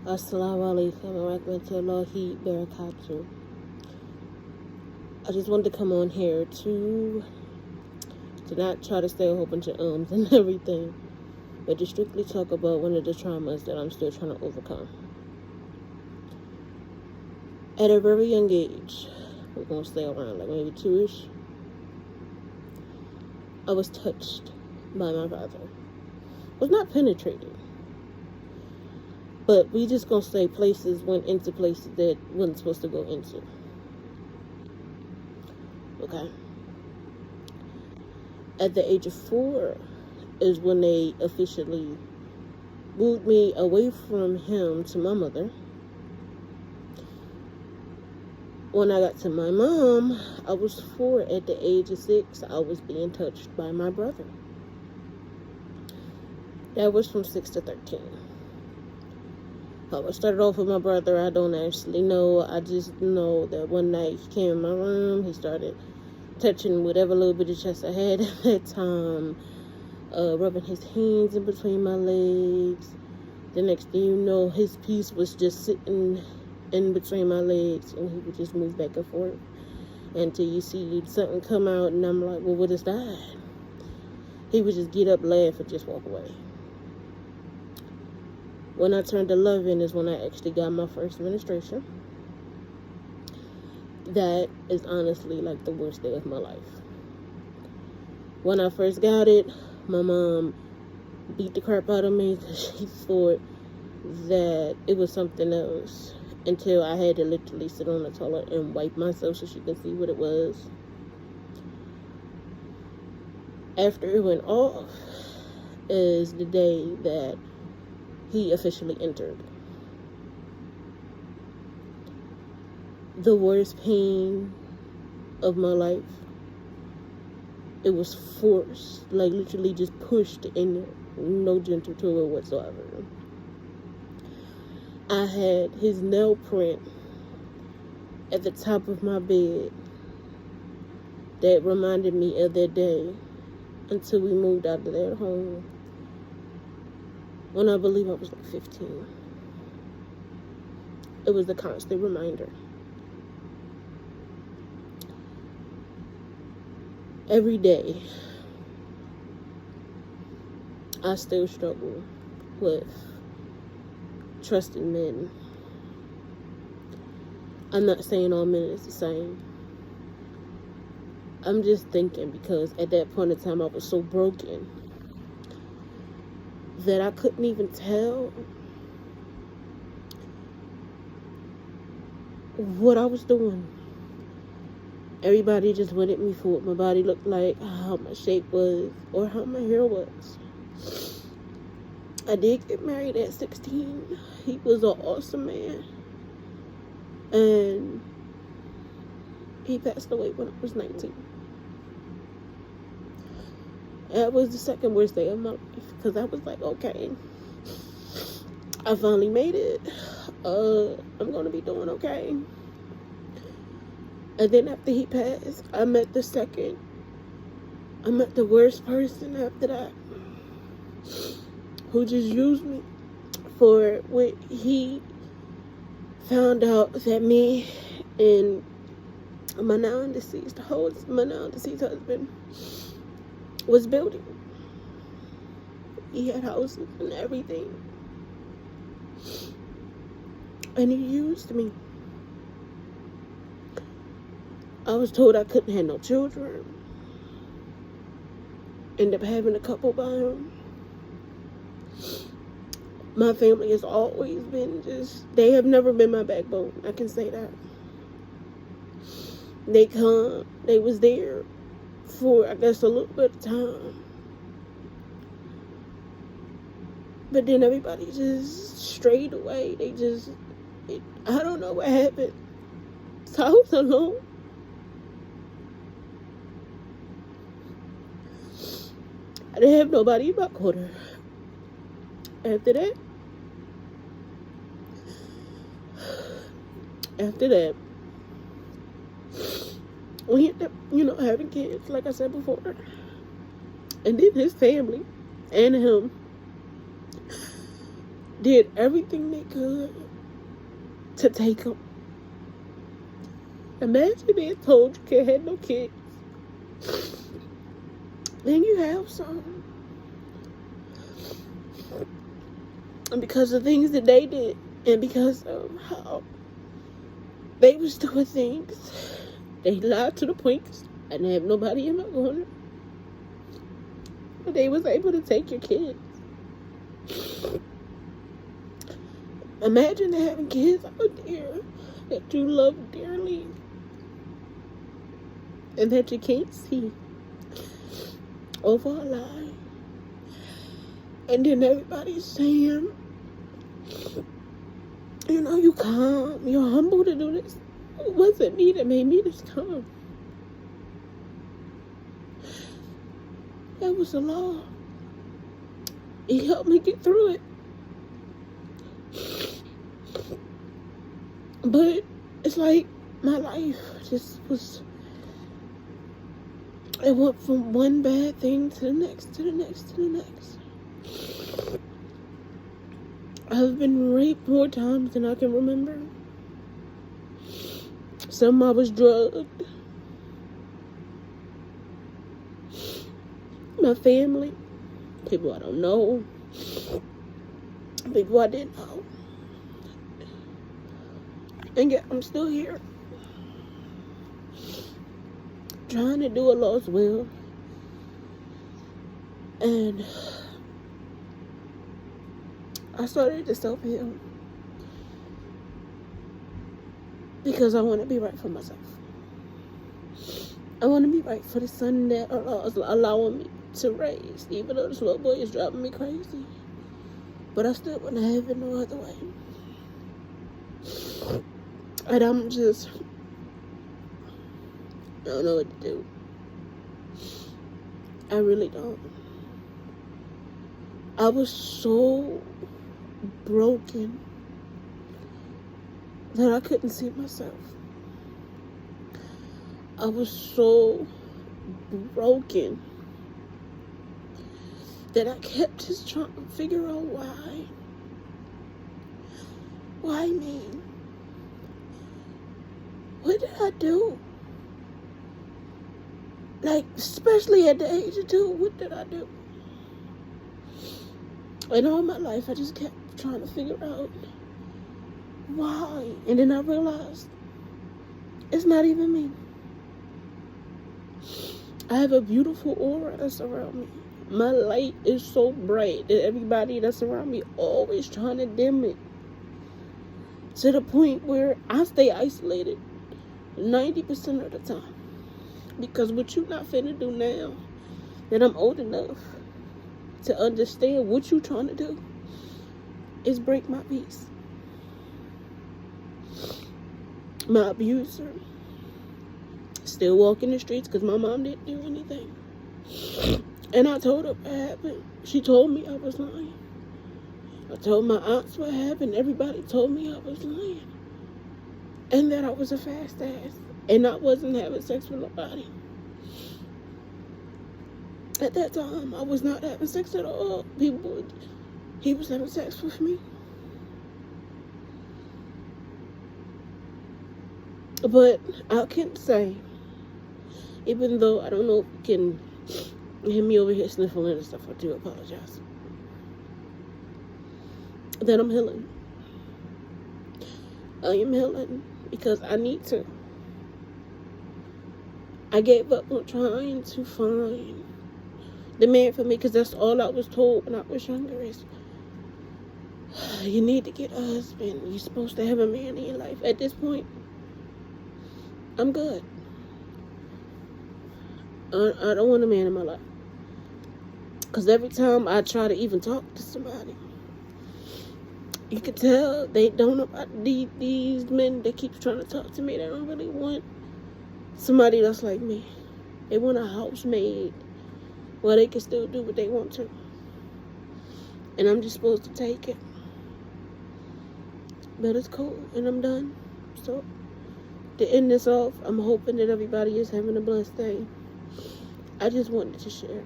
Assalamu alaikum wa rahmatullahi barakatuh. I just wanted to come on here to not try to say a whole bunch of ums and everything, but to strictly talk about one of the traumas that I'm still trying to overcome. At a very young age, we're going to stay around like maybe 2-ish, I was touched by my father. Was not penetrated, but we just going to say places went into places that wasn't supposed to go into. Okay. At the age of 4 is when they officially moved me away from him to my mother. When I got to my mom, I was 4. At the age of 6, I was being touched by my brother. That was from 6 to 13. How I started off with my brother, I don't actually know. I just know that one night he came in my room, he started touching whatever little bit of chest I had at that time, rubbing his hands in between my legs. The next thing you know, his piece was just sitting in between my legs, and he would just move back and forth until you see something come out, and I'm like, well, what is that? He would just get up, laugh, and just walk away. When I turned 11 is when I actually got my first menstruation. That is honestly like the worst day of my life. When I first got it, my mom beat the crap out of me because she thought that it was something else, until I had to literally sit on the toilet and wipe myself so she could see what it was. After it went off is the day that he officially entered. The worst pain of my life. It was forced, like literally just pushed in there. No gentle to it whatsoever. I had his nail print at the top of my bed that reminded me of that day until we moved out of that home when I believe I was like 15. It was a constant reminder. Every day, I still struggle with trusting men. I'm not saying all men is the same. I'm just thinking because at that point in time I was so broken that I couldn't even tell what I was doing. Everybody just wanted me for what my body looked like, how my shape was, or how my hair was. I did get married at 16. He was an awesome man. And he passed away when I was 19. That was the second worst day of my life, because I was like, okay, I finally made it. I'm going to be doing okay. And then after he passed, I met the worst person after that, who just used me for what he found out that me and my now deceased husband was building. He had houses and everything. And he used me. I was told I couldn't have no children. Ended up having a couple by him. My family has always been they have never been my backbone. I can say that. They was there for, I guess, a little bit of time. But then everybody just strayed away. I don't know what happened. So I was alone. I didn't have nobody in my corner. After that, we ended up, having kids, like I said before. And then his family and him did everything they could to take them. Imagine they told you can't have no kids. Then you have some. And because of things that they did, and because of how they was doing things, they lied to the point I didn't have nobody in my corner. But they was able to take your kids. Imagine having kids out there that you love dearly and that you can't see over a lie. And then everybody's saying, you know, you calm, you're humble to do this. It wasn't me that made me this calm. That was the law. He helped me get through it. But it's like my life just was, it went from one bad thing to the next, to the next, to the next. I've been raped more times than I can remember. Some I was drugged. My family, people I don't know, people I didn't know. And yet I'm still here, trying to do a Lord's will. And I started to self-heal because I want to be right for myself. I want to be right for the son that Allah is allowing me to raise, even though this little boy is driving me crazy. But I still want to have it no other way. And I'm just, I don't know what to do. I really don't. I was so broken that I couldn't see myself. I was so broken that I kept just trying to figure out why. Why me? What did I do? Like, especially at the age of 2, what did I do? And all my life, I just kept trying to figure out why. And then I realized it's not even me. I have a beautiful aura that's around me. My light is so bright that everybody that's around me always trying to dim it. To the point where I stay isolated 90% of the time. Because what you not finna do now that I'm old enough to understand what you trying to do is break my peace. My abuser still walking the streets because my mom didn't do anything. And I told her what happened. She told me I was lying. I told my aunts what happened. Everybody told me I was lying. And that I was a fast ass. And I wasn't having sex with nobody. At that time, I was not having sex at all. He was having sex with me. But I can't say, even though I don't know if you can hear me over here sniffling and stuff, I do apologize, that I'm healing. I am healing because I need to. I gave up on trying to find the man for me because that's all I was told when I was younger is, you need to get a husband. You're supposed to have a man in your life. At this point, I'm good. I don't want a man in my life. Because every time I try to even talk to somebody, you can tell they don't know about these men that keep trying to talk to me. They don't really want somebody that's like me. They want a housemaid where they can still do what they want to. And I'm just supposed to take it. But it's cool. And I'm done. So, to end this off, I'm hoping that everybody is having a blessed day. I just wanted to share.